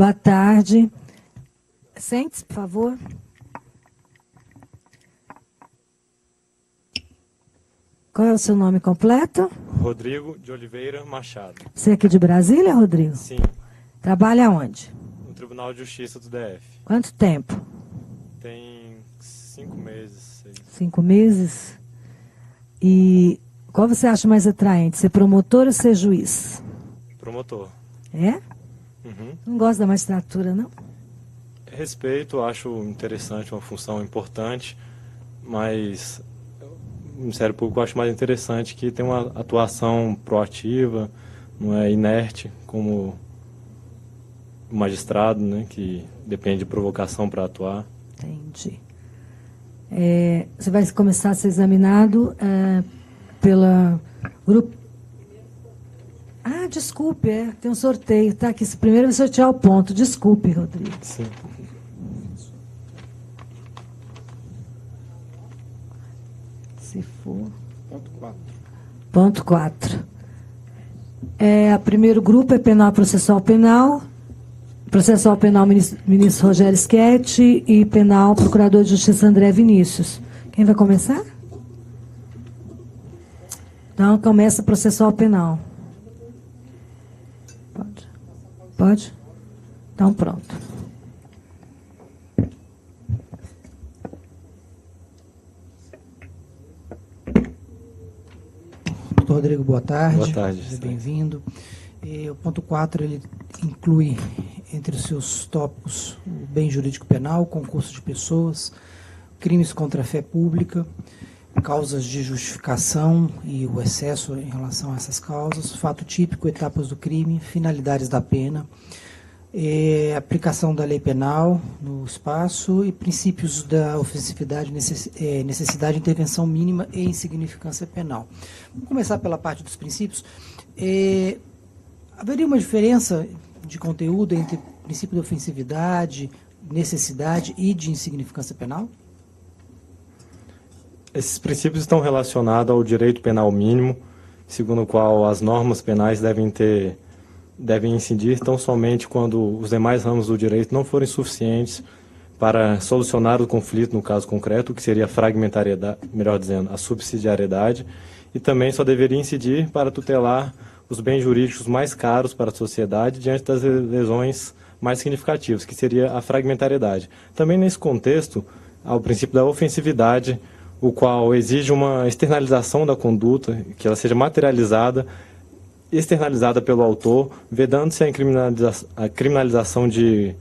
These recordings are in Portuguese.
Boa tarde. Sente-se, por favor. Qual é o seu nome completo? Rodrigo de Oliveira Machado. Você é aqui de Brasília, Rodrigo? Sim, Trabalha onde? no Tribunal de Justiça do DF. Quanto tempo? Tem 5 meses. 5 meses. E qual você acha mais atraente, ser promotor ou ser juiz? Promotor. É? Uhum. Não gosta da magistratura, não? Respeito, acho interessante, uma função importante, mas o Ministério Público eu acho mais interessante que tem uma atuação proativa, não é inerte como o magistrado, né, que depende de provocação para atuar. Entendi. Você vai começar a ser examinado pela grupo. Ah, desculpe, tem um sorteio, tá? Que primeiro vai sortear o ponto. Desculpe, Rodrigo. Sim. Se for. Ponto 4. Ponto 4. O primeiro grupo é penal processual penal. Processual penal, ministro Rogério Schetti, e penal, procurador de justiça André Vinícius. Quem vai começar? Então, começa processual penal. Pode? Pode? Então, pronto. Doutor Rodrigo, boa tarde. Boa tarde. Seja bem-vindo. O ponto 4, ele inclui entre os seus tópicos o bem jurídico penal, concurso de pessoas, crimes contra a fé pública, causas de justificação e o excesso em relação a essas causas, fato típico, etapas do crime, finalidades da pena, aplicação da lei penal no espaço e princípios da ofensividade, necessidade de intervenção mínima e insignificância penal. Vamos começar pela parte dos princípios. Haveria uma diferença de conteúdo entre princípio de ofensividade, necessidade e de insignificância penal? Esses princípios estão relacionados ao direito penal mínimo, segundo o qual as normas penais devem incidir tão somente quando os demais ramos do direito não forem suficientes para solucionar o conflito no caso concreto, que seria a fragmentariedade, melhor dizendo, a subsidiariedade, e também só deveria incidir para tutelar os bens jurídicos mais caros para a sociedade diante das lesões mais significativas, que seria a fragmentariedade. Também nesse contexto, há o princípio da ofensividade, o qual exige uma externalização da conduta, que ela seja materializada, externalizada pelo autor, vedando-se a criminalização de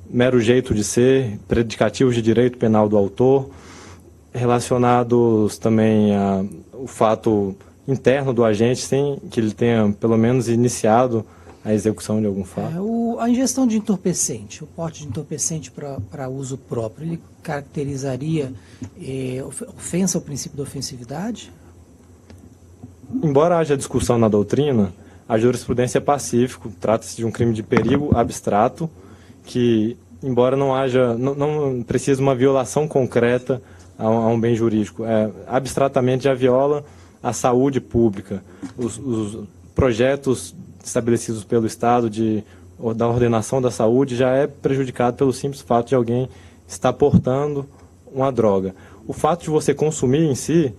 mero jeito de ser, predicativos de direito penal do autor, relacionados também ao fato interno do agente, sem que ele tenha, pelo menos, iniciado a execução de algum fato. A ingestão de entorpecente, o porte de entorpecente para uso próprio, ele caracterizaria ofensa ao princípio da ofensividade? Embora haja discussão na doutrina, a jurisprudência é pacífico, trata-se de um crime de perigo abstrato, que, embora não precise uma violação concreta a um bem jurídico, abstratamente já viola a saúde pública, os projetos estabelecidos pelo Estado da ordenação da saúde já é prejudicado pelo simples fato de alguém estar portando uma droga. O fato de você consumir em si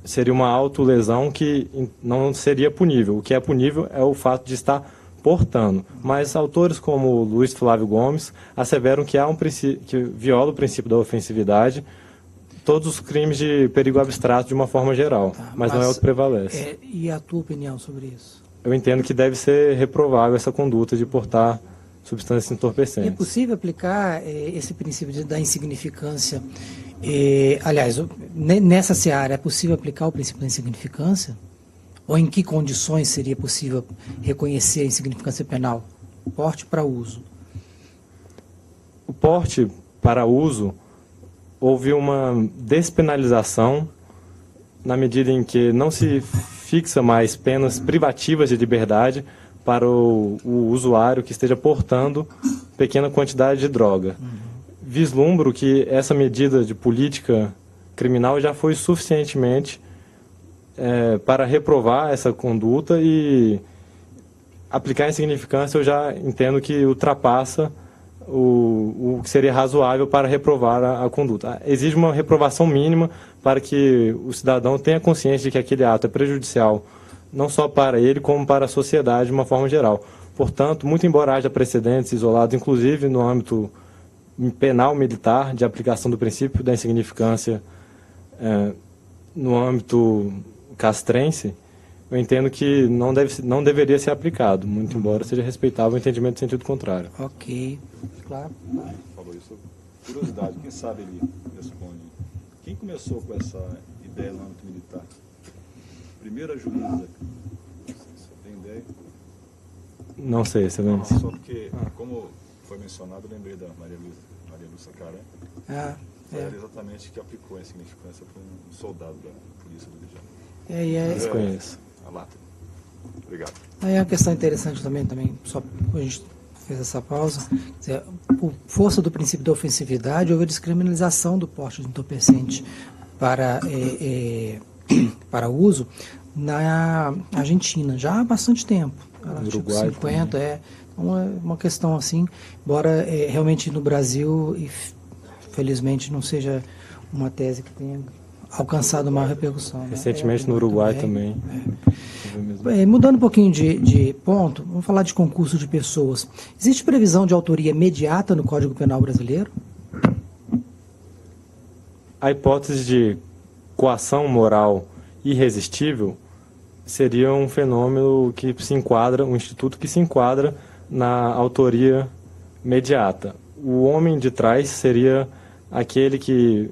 seria uma autolesão que não seria punível. O que é punível é o fato de estar portando. Mas autores como Luiz Flávio Gomes asseveram que há um princípio que viola o princípio da ofensividade todos os crimes de perigo abstrato de uma forma geral, mas não é o que prevalece. E a tua opinião sobre isso? Eu entendo que deve ser reprovável essa conduta de portar substâncias entorpecentes. É possível aplicar esse princípio da insignificância? Aliás, nessa seara, é possível aplicar o princípio da insignificância? Ou em que condições seria possível reconhecer a insignificância penal? Porte para uso. O porte para uso, houve uma despenalização na medida em que não se fixa mais penas privativas de liberdade para o usuário que esteja portando pequena quantidade de droga. Vislumbro que essa medida de política criminal já foi suficientemente para reprovar essa conduta e aplicar a insignificância eu já entendo que ultrapassa o que seria razoável para reprovar a conduta. Exige uma reprovação mínima para que o cidadão tenha consciência de que aquele ato é prejudicial, não só para ele, como para a sociedade de uma forma geral. Portanto, muito embora haja precedentes isolados, inclusive no âmbito penal militar, de aplicação do princípio da insignificância no âmbito castrense, eu entendo que não deveria ser aplicado, muito embora seja respeitável o entendimento no sentido contrário. Ok, claro. Falou isso. Curiosidade, quem sabe ele responde. Quem começou com essa ideia no âmbito militar? Primeira juíza. Você tem ideia? Não sei, excelência. Só porque, como foi mencionado, eu lembrei da Maria Lúcia Caré. Foi ela exatamente que aplicou a insignificância para um soldado da Polícia do Rio de Janeiro. Desconheço. A lata. Obrigado. Aí é uma questão interessante também, só a gente fez essa pausa, quer dizer, por força do princípio da ofensividade, houve a descriminalização do porte de entorpecente para uso na Argentina, já há bastante tempo. No Tipo Uruguai 50, uma questão assim, embora realmente no Brasil, e felizmente não seja uma tese que tenha alcançado maior repercussão. Recentemente no Uruguai também. Mudando um pouquinho de ponto, vamos falar de concurso de pessoas. Existe previsão de autoria imediata no Código Penal brasileiro? A hipótese de coação moral irresistível seria um fenômeno que se enquadra, um instituto que se enquadra na autoria imediata. O homem de trás seria aquele que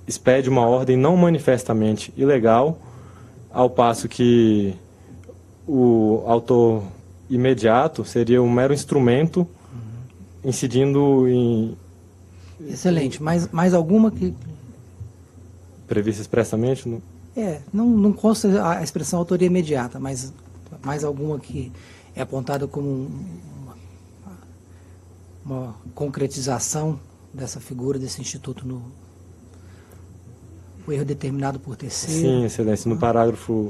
expede uma ordem não manifestamente ilegal, ao passo que o autor imediato seria um mero instrumento incidindo em... Excelente. Mais alguma que... Prevista expressamente? Não consta a expressão autoria imediata, mas mais alguma que é apontada como uma concretização dessa figura, desse instituto o erro determinado por terceiro. Sim, excelência.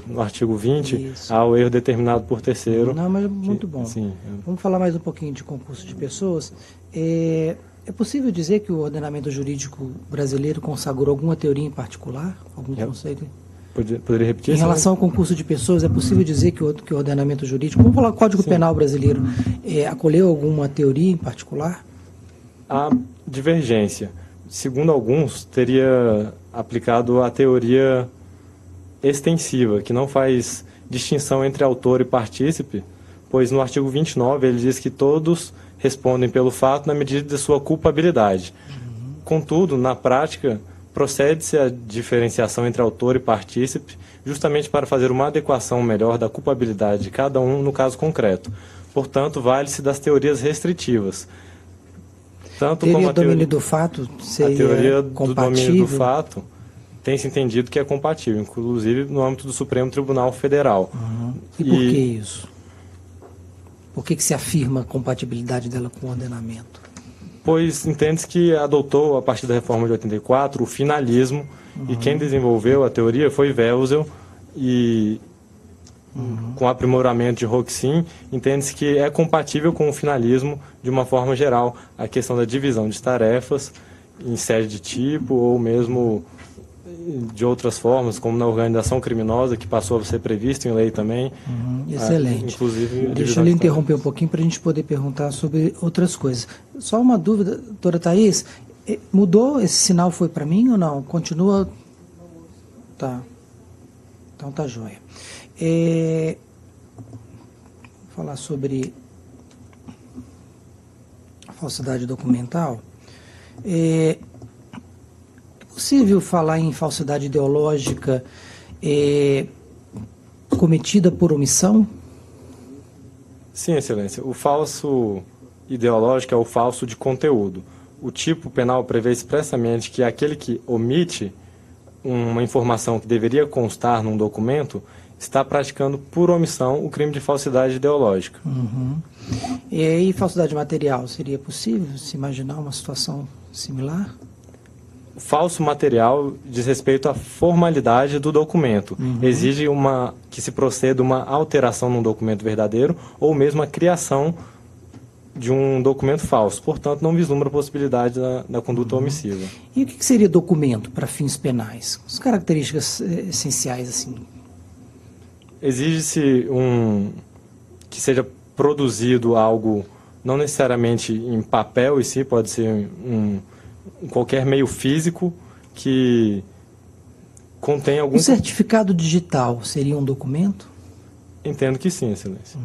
No artigo 20, Isso. há o erro determinado por terceiro. Não, mas muito bom. Sim. Vamos falar mais um pouquinho de concurso de pessoas. É possível dizer que o ordenamento jurídico brasileiro consagrou alguma teoria em particular? Algum conceito? Poderia repetir? Em relação ao concurso de pessoas, é possível dizer que o ordenamento jurídico, vamos falar do Código Penal brasileiro, acolheu alguma teoria em particular? Há divergência. Segundo alguns, teria aplicado a teoria extensiva, que não faz distinção entre autor e partícipe, pois no artigo 29 ele diz que todos respondem pelo fato na medida de sua culpabilidade. Contudo, na prática, procede-se a diferenciação entre autor e partícipe, justamente para fazer uma adequação melhor da culpabilidade de cada um no caso concreto. Portanto, vale-se das teorias restritivas. Tanto como a domínio do fato seria a teoria do compatível? domínio do fato tem-se entendido que é compatível, inclusive no âmbito do Supremo Tribunal Federal. E por que isso? Por que se afirma a compatibilidade dela com o ordenamento? Pois entende-se que adotou, a partir da reforma de 84, o finalismo, e quem desenvolveu a teoria foi Welzel, e com aprimoramento de Roxin, entende-se que é compatível com o finalismo de uma forma geral, a questão da divisão de tarefas em sede de tipo ou mesmo de outras formas, como na organização criminosa, que passou a ser previsto em lei também. Excelente. Inclusive, deixa eu lhe interromper um pouquinho para a gente poder perguntar sobre outras coisas. Só uma dúvida, doutora Thaís, mudou? Esse sinal foi para mim ou não? Continua? Tá. Então tá joia. Vou falar sobre a falsidade documental. É possível falar em falsidade ideológica cometida por omissão? Sim, excelência. O falso ideológico é o falso de conteúdo. O tipo penal prevê expressamente que aquele que omite uma informação que deveria constar num documento está praticando por omissão o crime de falsidade ideológica. E aí, falsidade material, seria possível se imaginar uma situação similar? falso material diz respeito à formalidade do documento. Exige que se proceda uma alteração num documento verdadeiro ou mesmo a criação de um documento falso. Portanto, não vislumbra a possibilidade da conduta omissiva. E o que seria documento para fins penais? As características essenciais, assim. Exige-se que seja produzido algo, não necessariamente em papel em si, pode ser em qualquer meio físico que contém algum... Um certificado digital seria um documento? Entendo que sim, Excelência.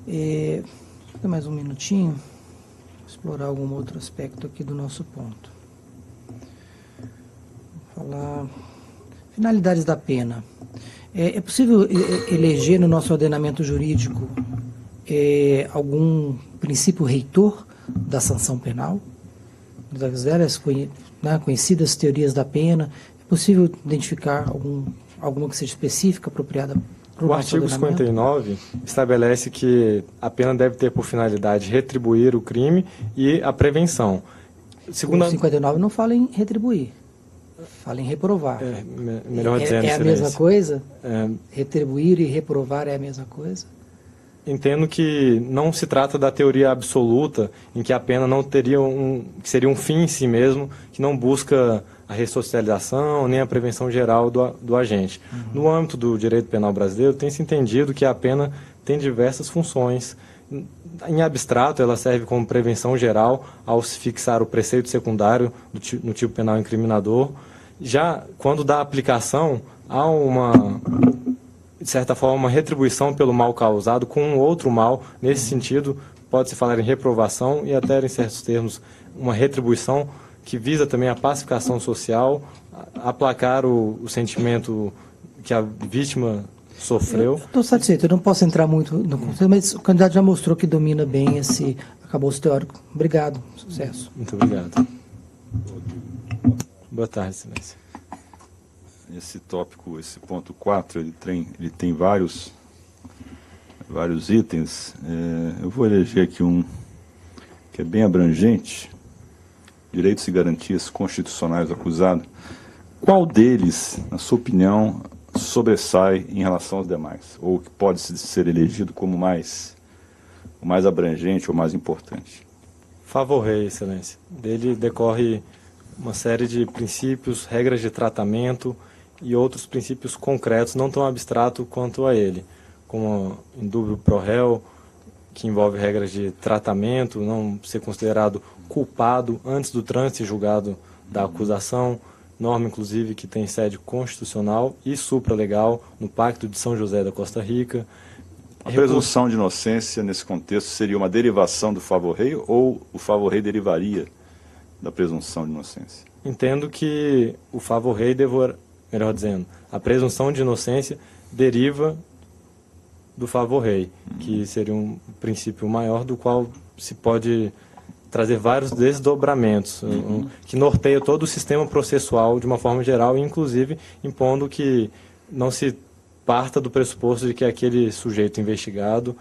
Tem mais um minutinho. Vou explorar algum outro aspecto aqui do nosso ponto. Vou falar... Finalidades da pena. É possível eleger no nosso ordenamento jurídico algum princípio reitor da sanção penal? Das velhas conhecidas teorias da pena, é possível identificar alguma que seja específica, apropriada para o O artigo 59 estabelece que a pena deve ter por finalidade retribuir o crime e a prevenção. Segundo o 59 não fala em retribuir, fala em reprovar. Melhor dizendo, é a mesma coisa? É, Retribuir e reprovar é a mesma coisa? entendo que não se trata da teoria absoluta, em que a pena não teria que seria um fim em si mesmo, que não busca a ressocialização nem a prevenção geral do agente. No âmbito do direito penal brasileiro, tem-se entendido que a pena tem diversas funções. Em abstrato, ela serve como prevenção geral ao se fixar o preceito secundário no tipo penal incriminador. Já quando dá aplicação, há de certa forma, uma retribuição pelo mal causado com um outro mal. Nesse sentido, pode-se falar em reprovação e até, em certos termos, uma retribuição que visa também a pacificação social, aplacar o sentimento que a vítima sofreu. Estou satisfeito, eu não posso entrar muito no conceito, mas o candidato já mostrou que domina bem esse arcabouço teórico. Obrigado, sucesso. Muito obrigado. Boa tarde, Excelência. Esse tópico, esse ponto 4, ele tem vários itens. Eu vou eleger aqui um que é bem abrangente: direitos e garantias constitucionais do acusado. Qual deles, na sua opinião, sobressai em relação aos demais? Ou que pode ser elegido como o mais abrangente ou mais importante? Favor Rei, Excelência. Dele decorre uma série de princípios, regras de tratamento e outros princípios concretos, não tão abstratos quanto a ele, como indúbio pro réu, que envolve regras de tratamento, não ser considerado culpado antes do trânsito e julgado da acusação, norma, inclusive, que tem sede constitucional e supralegal no Pacto de São José da Costa Rica. A presunção de inocência, nesse contexto, seria uma derivação do favor rei ou o favor rei derivaria da presunção de inocência? Entendo que o favor rei melhor dizendo, a presunção de inocência deriva do favor rei, que seria um princípio maior do qual se pode trazer vários desdobramentos, que norteia todo o sistema processual de uma forma geral, inclusive impondo que não se parta do pressuposto de que aquele sujeito investigado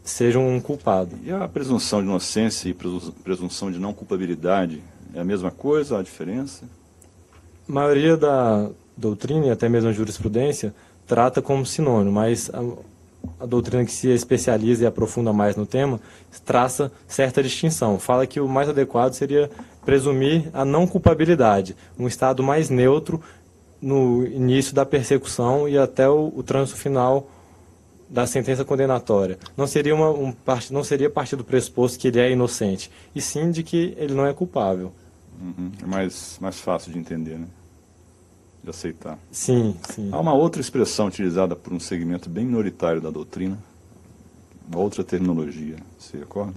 seja um culpado. E a presunção de inocência e presunção de não culpabilidade é a mesma coisa, a diferença? A maioria da doutrina e até mesmo a jurisprudência trata como sinônimo, mas a doutrina que se especializa e aprofunda mais no tema traça certa distinção. Fala que o mais adequado seria presumir a não culpabilidade, um estado mais neutro no início da persecução e até o trânsito final da sentença condenatória. Não seria não seria partir do pressuposto que ele é inocente, e sim de que ele não é culpável. É mais fácil de entender, né? De aceitar. Sim, sim. Há uma outra expressão utilizada por um segmento bem minoritário da doutrina, uma outra terminologia, você recorda?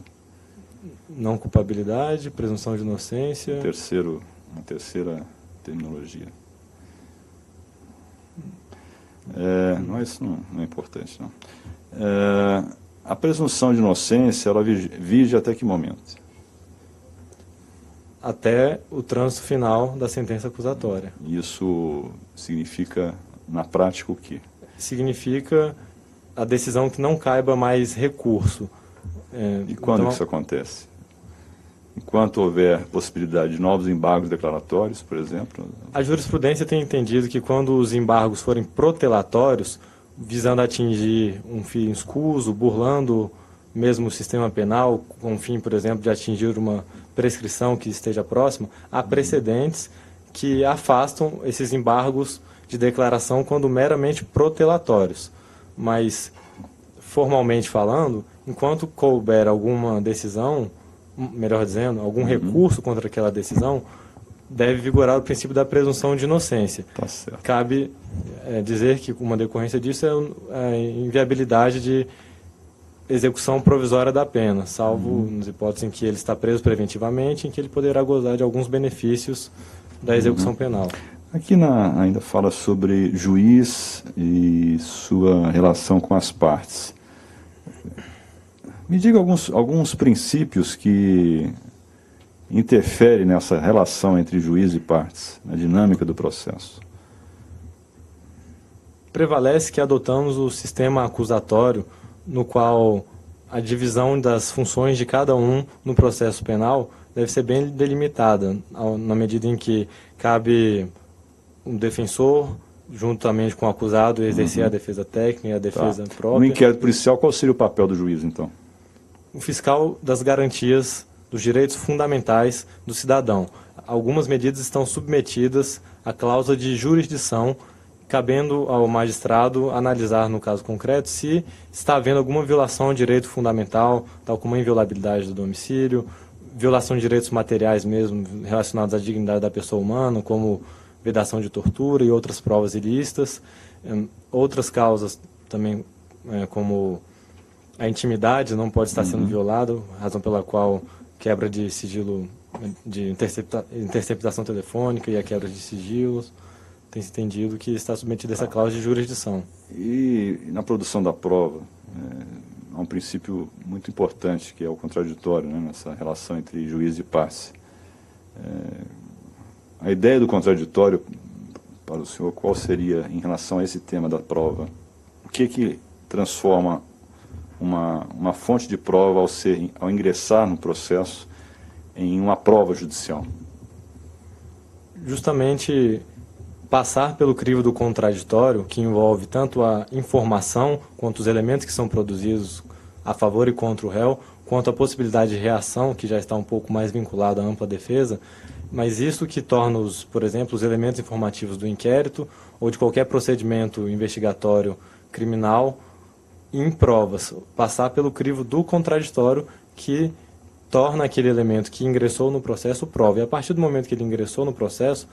Não culpabilidade, presunção de inocência. Uma terceira terminologia. Isso não é importante, não. A presunção de inocência, ela vige até que momento? Até o trânsito final da sentença acusatória. Isso significa, na prática, o quê? Significa a decisão que não caiba mais recurso. E quando isso acontece? enquanto houver possibilidade de novos embargos declaratórios, por exemplo? A jurisprudência tem entendido que quando os embargos forem protelatórios, visando atingir um fim escuso, burlando mesmo o sistema penal, com o fim, por exemplo, de atingir uma prescrição que esteja próxima, há precedentes que afastam esses embargos de declaração quando meramente protelatórios. Mas, formalmente falando, enquanto couber alguma decisão, melhor dizendo, algum recurso contra aquela decisão, deve vigorar o princípio da presunção de inocência. Tá certo. Cabe dizer que uma decorrência disso é a inviabilidade de execução provisória da pena, salvo nas hipóteses em que ele está preso preventivamente, em que ele poderá gozar de alguns benefícios da execução penal. Aqui ainda fala sobre juiz e sua relação com as partes. Me diga alguns princípios que interferem nessa relação entre juiz e partes, na dinâmica do processo. Prevalece que adotamos o sistema acusatório, no qual a divisão das funções de cada um no processo penal deve ser bem delimitada, na medida em que cabe um defensor, juntamente com o acusado, exercer a defesa técnica e a defesa própria. No inquérito policial, qual seria o papel do juiz, então? O fiscal das garantias dos direitos fundamentais do cidadão. Algumas medidas estão submetidas à cláusula de jurisdição, cabendo ao magistrado analisar, no caso concreto, se está havendo alguma violação ao direito fundamental, tal como a inviolabilidade do domicílio, violação de direitos materiais mesmo relacionados à dignidade da pessoa humana, como vedação de tortura e outras provas ilícitas. Outras causas também, como a intimidade não pode estar sendo violada, razão pela qual quebra de sigilo, de interceptação telefônica e a quebra de sigilos, tem se entendido que está submetida a essa cláusula de jurisdição. E na produção da prova, há um princípio muito importante, que é o contraditório, né, nessa relação entre juiz e partes. A ideia do contraditório, para o senhor, qual seria em relação a esse tema da prova? O que transforma uma fonte de prova ao ingressar no processo em uma prova judicial? Justamente passar pelo crivo do contraditório, que envolve tanto a informação quanto os elementos que são produzidos a favor e contra o réu, quanto a possibilidade de reação, que já está um pouco mais vinculada à ampla defesa, mas isso que torna, por exemplo, os elementos informativos do inquérito ou de qualquer procedimento investigatório criminal em provas, passar pelo crivo do contraditório, que torna aquele elemento que ingressou no processo prova. E a partir do momento que ele ingressou no processo,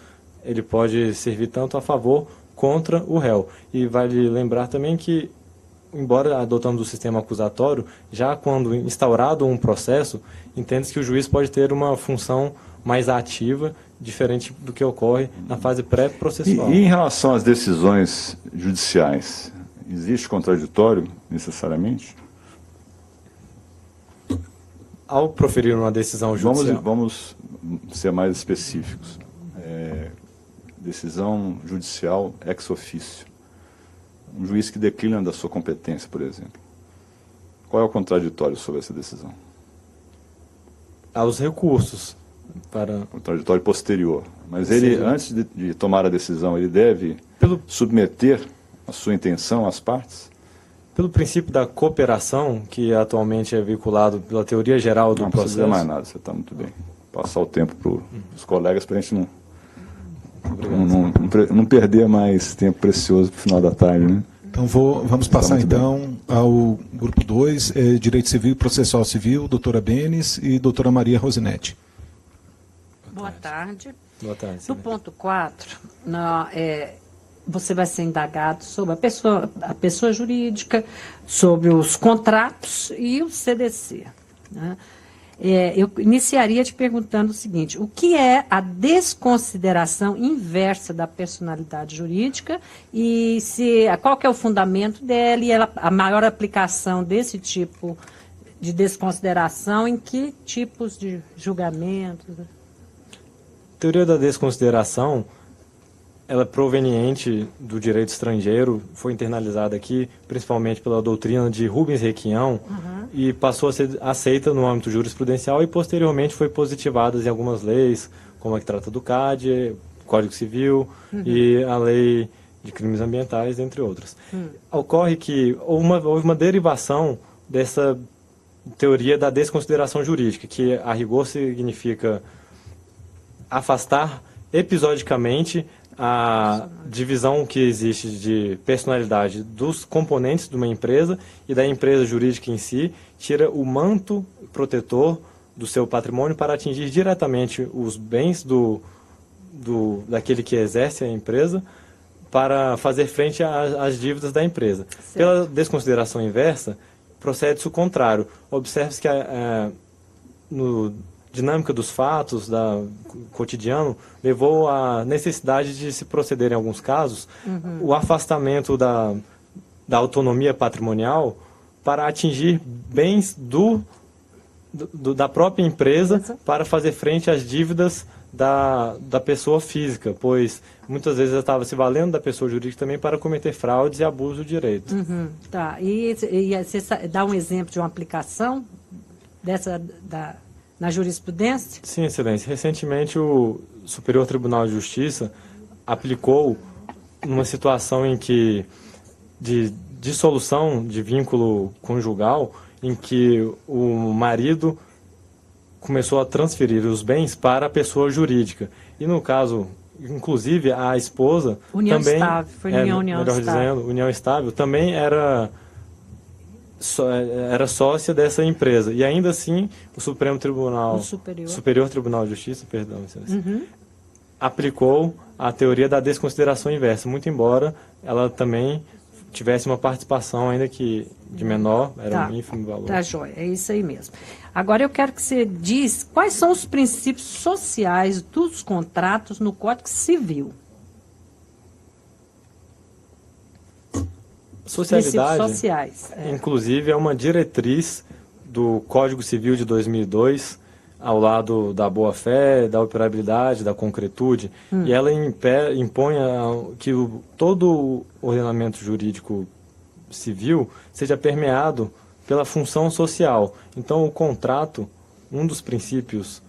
ele pode servir tanto a favor contra o réu. E vale lembrar também que, embora adotamos o sistema acusatório, já quando instaurado um processo, entende-se que o juiz pode ter uma função mais ativa, diferente do que ocorre na fase pré-processual. E em relação às decisões judiciais, existe contraditório necessariamente? Ao proferir uma decisão judicial... Vamos ser mais específicos. Decisão judicial ex officio. Um juiz que declina da sua competência, por exemplo. Qual é o contraditório sobre essa decisão? Aos recursos. Contraditório posterior. Mas ele, antes de tomar a decisão, ele deve submeter a sua intenção às partes? Pelo princípio da cooperação, que atualmente é vinculado pela teoria geral do processo... Não precisa mais nada, você está muito bem. Passar o tempo para os colegas para a gente não perder mais tempo precioso para o final da tarde, né? Então vamos passar então ao grupo 2, Direito Civil e Processual Civil, doutora Benes e doutora Maria Rosinete. Boa tarde. Boa tarde. No ponto 4, você vai ser indagado sobre a pessoa jurídica, sobre os contratos e o CDC. Né? Eu iniciaria te perguntando o seguinte: o que é a desconsideração inversa da personalidade jurídica e qual que é o fundamento dela e a maior aplicação desse tipo de desconsideração em que tipos de julgamentos? A teoria da desconsideração ela é proveniente do direito estrangeiro, foi internalizada aqui, principalmente pela doutrina de Rubens Requião, e passou a ser aceita no âmbito jurisprudencial e posteriormente foi positivada em algumas leis, como a que trata do CAD, Código Civil e a Lei de Crimes Ambientais, entre outras. Ocorre que houve uma derivação dessa teoria da desconsideração jurídica, que a rigor significa afastar episodicamente a divisão que existe de personalidade dos componentes de uma empresa e da empresa jurídica em si, tira o manto protetor do seu patrimônio para atingir diretamente os bens daquele que exerce a empresa, para fazer frente às dívidas da empresa. Certo. Pela desconsideração inversa, procede-se o contrário. Observe-se que no dinâmica dos fatos, cotidiano, levou à necessidade de se proceder, em alguns casos, o afastamento da autonomia patrimonial para atingir bens da própria empresa para fazer frente às dívidas da pessoa física, pois muitas vezes ela estava se valendo da pessoa jurídica também para cometer fraudes e abuso de direito. Tá. E você dá um exemplo de uma aplicação na jurisprudência? Sim, Excelência. Recentemente, o Superior Tribunal de Justiça aplicou numa situação em que de dissolução de vínculo conjugal, em que o marido começou a transferir os bens para a pessoa jurídica. E no caso, inclusive, a esposa União também... estável, foi união melhor estável. dizendo, união estável, também era sócia dessa empresa. E ainda assim, o Supremo Tribunal... Superior Tribunal de Justiça, perdão, Excelência, aplicou a teoria da desconsideração inversa, muito embora ela também tivesse uma participação, ainda que de menor, era um ínfimo valor. Tá, joia, é isso aí mesmo. Agora eu quero que você diz quais são os princípios sociais dos contratos no Código Civil. Socialidade, princípios sociais. inclusive, é uma diretriz do Código Civil de 2002, ao lado da boa-fé, da operabilidade, da concretude, e ela impõe que todo o ordenamento jurídico civil seja permeado pela função social. Então, o contrato, um dos princípios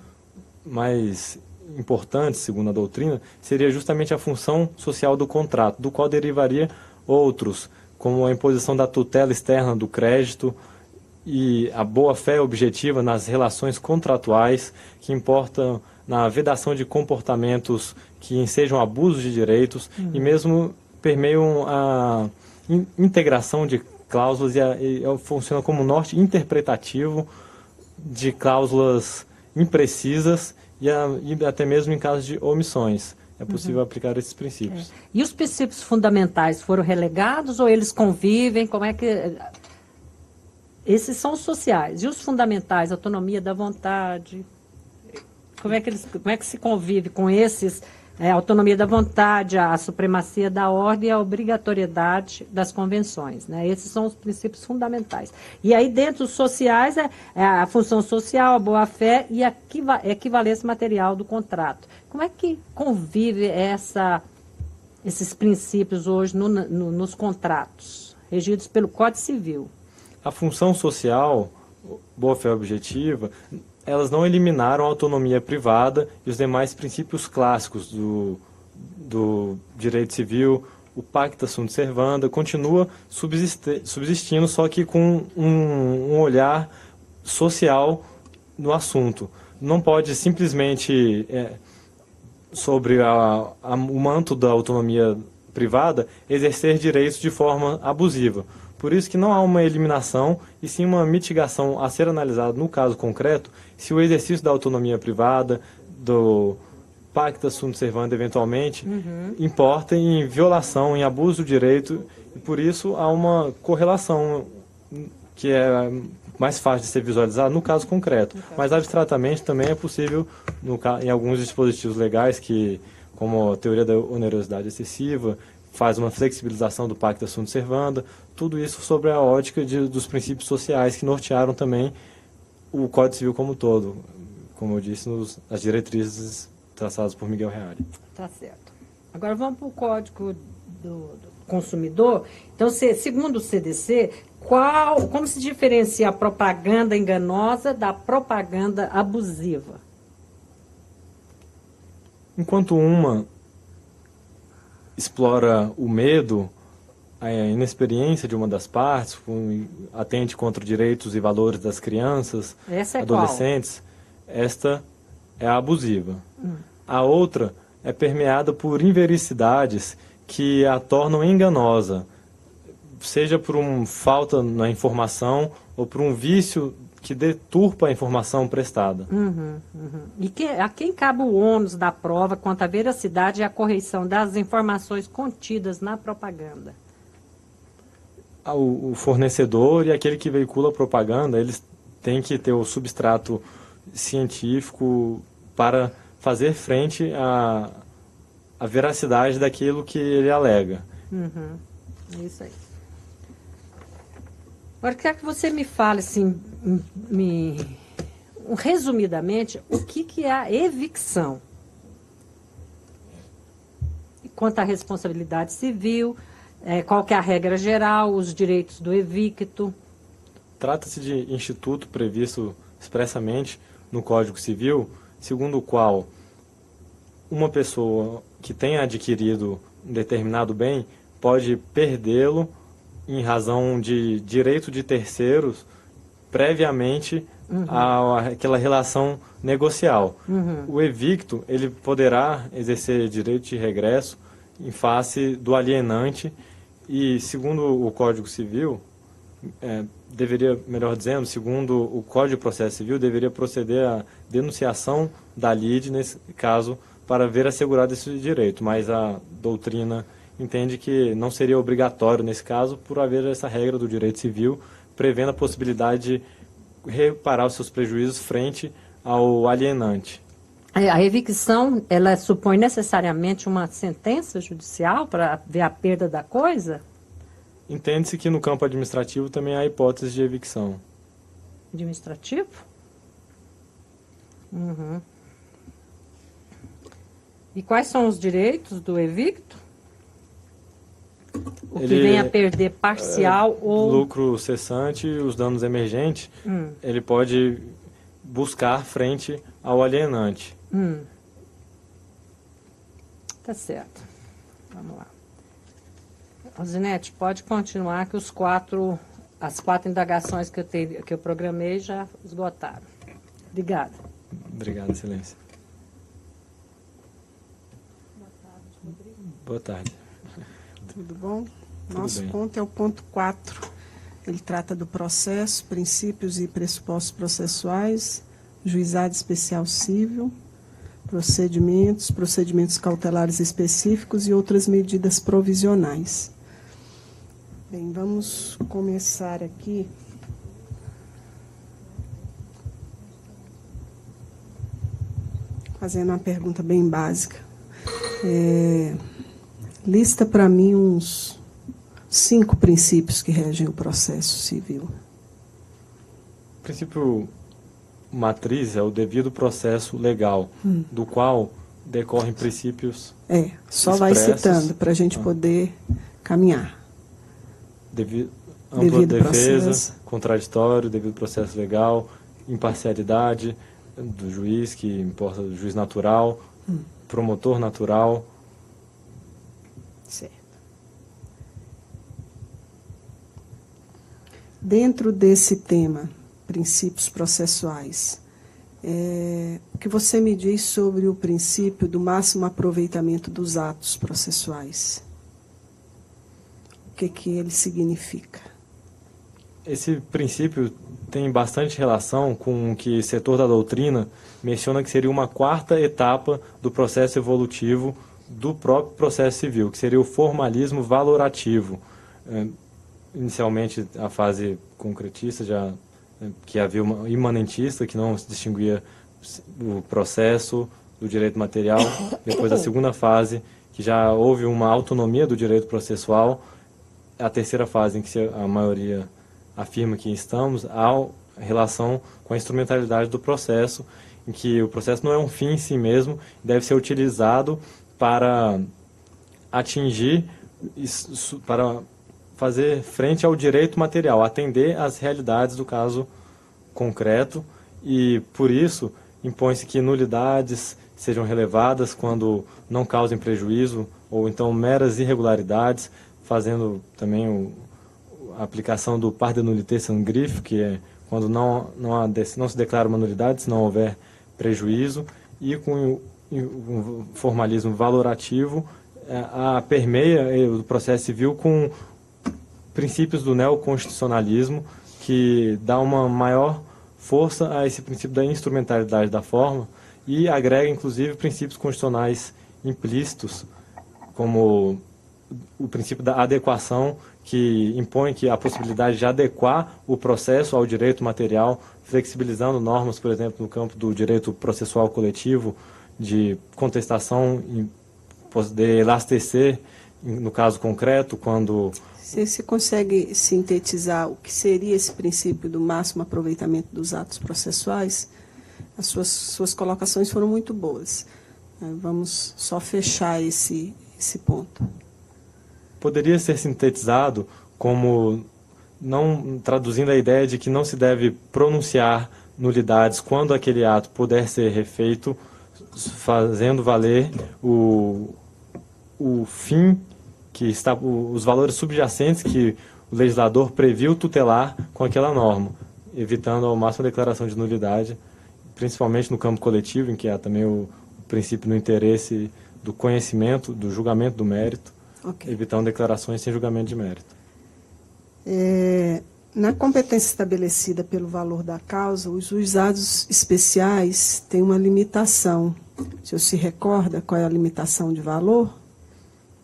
mais importantes, segundo a doutrina, seria justamente a função social do contrato, do qual derivaria outros, como a imposição da tutela externa do crédito e a boa-fé objetiva nas relações contratuais, que importam na vedação de comportamentos que ensejam abusos de direitos e mesmo permeiam a integração de cláusulas e funciona como norte interpretativo de cláusulas imprecisas e até mesmo em caso de omissões. É possível aplicar esses princípios. E os princípios fundamentais foram relegados ou eles convivem? Como é que... Esses são os sociais. E os fundamentais, autonomia da vontade? Como é que se convive com esses? Autonomia da vontade, a supremacia da ordem e a obrigatoriedade das convenções, né? Esses são os princípios fundamentais. E aí, dentro dos sociais, é a função social, a boa-fé e a equivalência material do contrato. Como é que convive esses princípios hoje nos contratos, regidos pelo Código Civil? A função social, boa-fé objetiva, elas não eliminaram a autonomia privada e os demais princípios clássicos do direito civil. O pacta sunt servanda continua subsistindo, só que com um olhar social no assunto. Não pode simplesmente, sobre o manto da autonomia privada, exercer direitos de forma abusiva. Por isso que não há uma eliminação, e sim uma mitigação a ser analisada no caso concreto, se o exercício da autonomia privada, do pacta sunt servanda eventualmente, importa em violação, em abuso do direito, e por isso há uma correlação que é mais fácil de ser visualizada no caso concreto. Mas abstratamente também é possível, em alguns dispositivos legais, como a teoria da onerosidade excessiva, faz uma flexibilização do pacta sunt servanda, tudo isso sobre a ótica dos princípios sociais que nortearam também o Código Civil como um todo, como eu disse, nas diretrizes traçadas por Miguel Reale. Tá certo. Agora vamos para o Código do Consumidor. Então, segundo o CDC, como se diferencia a propaganda enganosa da propaganda abusiva? Enquanto uma explora o medo, a inexperiência de uma das partes, atende contra os direitos e valores das crianças, Essa é adolescentes, esta é a abusiva. A outra é permeada por invericidades que a tornam enganosa, seja por falta na informação ou por um vício que deturpa a informação prestada. E a quem cabe o ônus da prova quanto à veracidade e a correção das informações contidas na propaganda? O fornecedor e aquele que veicula a propaganda, eles têm que ter o substrato científico para fazer frente à veracidade daquilo que ele alega. É isso aí. Agora, quero que você me fale, assim, resumidamente, o que é a evicção? Quanto à responsabilidade civil, qual que é a regra geral, os direitos do evicto? Trata-se de instituto previsto expressamente no Código Civil, segundo o qual uma pessoa que tenha adquirido um determinado bem pode perdê-lo em razão de direito de terceiros previamente àquela relação negocial. O evicto, ele poderá exercer direito de regresso em face do alienante e, segundo o Código Civil, melhor dizendo, segundo o Código de Processo Civil, deveria proceder à denunciação da lide, nesse caso, para ver assegurado esse direito, mas a doutrina entende que não seria obrigatório nesse caso, por haver essa regra do direito civil, prevendo a possibilidade de reparar os seus prejuízos frente ao alienante. A evicção, ela supõe necessariamente uma sentença judicial para ver a perda da coisa? Entende-se que no campo administrativo também há hipótese de evicção. Administrativo? E quais são os direitos do evicto? O que vem a perder parcial ou... Lucro cessante, os danos emergentes, ele pode buscar frente ao alienante. Tá certo. Vamos lá. Rosinete, pode continuar que as quatro indagações que eu programei já esgotaram. Obrigada. Obrigado, Excelência. Boa tarde. Tudo bom? Tudo Nosso bem. ponto é o ponto 4. Ele trata do processo, princípios e pressupostos processuais, juizado especial civil, procedimentos cautelares específicos e outras medidas provisionais. Bem, vamos começar aqui. Fazendo uma pergunta bem básica. Lista para mim uns 5 princípios que regem o processo civil. O princípio matriz é o devido processo legal, do qual decorrem princípios Só vai expressos. citando para a gente poder caminhar. Ampla Devido defesa, processo. contraditório, devido processo legal, imparcialidade do juiz, que importa do juiz natural, promotor natural. Certo. Dentro desse tema, princípios processuais, o que você me diz sobre o princípio do máximo aproveitamento dos atos processuais? O que ele significa? Esse princípio tem bastante relação com o que o setor da doutrina menciona que seria uma quarta etapa do processo evolutivo do próprio processo civil, que seria o formalismo valorativo. Inicialmente, a fase concretista, que havia uma imanentista, que não se distinguia o processo do direito material. Depois, a segunda fase, que já houve uma autonomia do direito processual. A terceira fase, em que a maioria afirma que estamos, há relação com a instrumentalidade do processo, em que o processo não é um fim em si mesmo, deve ser utilizado para atingir, para fazer frente ao direito material, atender às realidades do caso concreto, e por isso impõe-se que nulidades sejam relevadas quando não causem prejuízo, ou então meras irregularidades, fazendo também a aplicação do par de nullité sans griffe, que é quando não se declara uma nulidade se não houver prejuízo, e com um formalismo valorativo, permeia o processo civil com princípios do neoconstitucionalismo, que dá uma maior força a esse princípio da instrumentalidade da forma e agrega, inclusive, princípios constitucionais implícitos, como o princípio da adequação, que impõe que a possibilidade de adequar o processo ao direito material, flexibilizando normas, por exemplo, no campo do direito processual coletivo, de contestação, de elastecer, no caso concreto, quando... Você consegue sintetizar o que seria esse princípio do máximo aproveitamento dos atos processuais? As suas colocações foram muito boas. Vamos só fechar esse ponto. Poderia ser sintetizado como, não traduzindo a ideia de que não se deve pronunciar nulidades quando aquele ato puder ser refeito, fazendo valer o fim que está, os valores subjacentes que o legislador previu tutelar com aquela norma, evitando ao máximo a declaração de nulidade, principalmente no campo coletivo, em que há também o princípio do interesse do conhecimento, do julgamento do mérito, evitando declarações sem julgamento de mérito. Na competência estabelecida pelo valor da causa, os juizados especiais têm uma limitação. O senhor se recorda qual é a limitação de valor?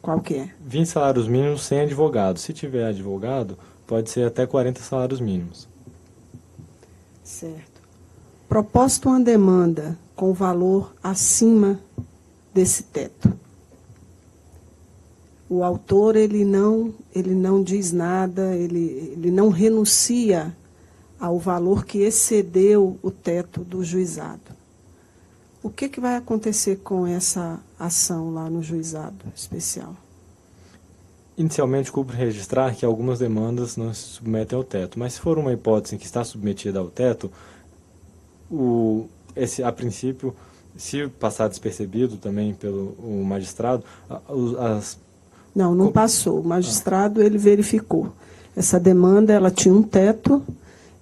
Qual que é? 20 salários mínimos sem advogado. Se tiver advogado, pode ser até 40 salários mínimos. Certo. Proposta uma demanda com valor acima desse teto. O autor ele não diz nada, ele não renuncia ao valor que excedeu o teto do juizado. O que vai acontecer com essa ação lá no juizado especial? Inicialmente, cumpre registrar que algumas demandas não se submetem ao teto, mas se for uma hipótese que está submetida ao teto, a princípio, se passar despercebido também pelo magistrado, Não passou. O magistrado ele verificou. Essa demanda ela tinha um teto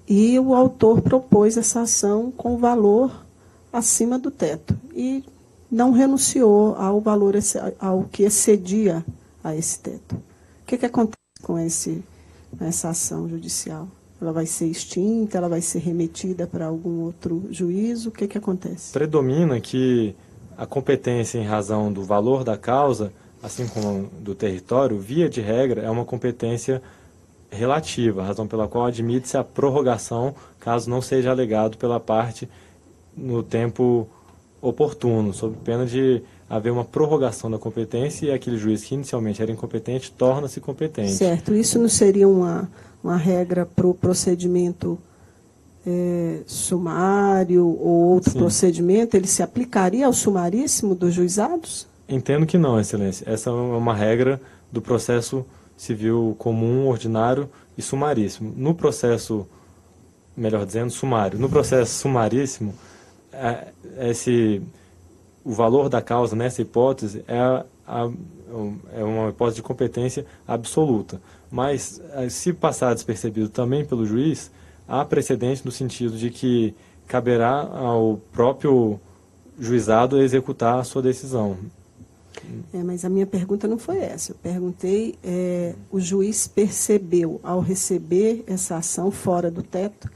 e o autor propôs essa ação com valor acima do teto e não renunciou ao valor ao que excedia a esse teto. O que acontece com essa ação judicial? Ela vai ser extinta? Ela vai ser remetida para algum outro juízo? O que acontece? Predomina que a competência em razão do valor da causa, assim como do território, via de regra, é uma competência relativa, razão pela qual admite-se a prorrogação, caso não seja alegado pela parte no tempo oportuno, sob pena de haver uma prorrogação da competência e aquele juiz que inicialmente era incompetente torna-se competente. Certo. Isso não seria uma regra para o procedimento sumário ou outro Sim. procedimento? Ele se aplicaria ao sumaríssimo dos juizados? Entendo que não, Excelência. Essa é uma regra do processo civil comum, ordinário e sumaríssimo. No processo, melhor dizendo, sumário. No processo sumaríssimo, o valor da causa nessa hipótese é uma hipótese de competência absoluta. Mas, se passar despercebido também pelo juiz, há precedente no sentido de que caberá ao próprio juizado executar a sua decisão. Mas a minha pergunta não foi essa. Eu perguntei, o juiz percebeu, ao receber essa ação fora do teto,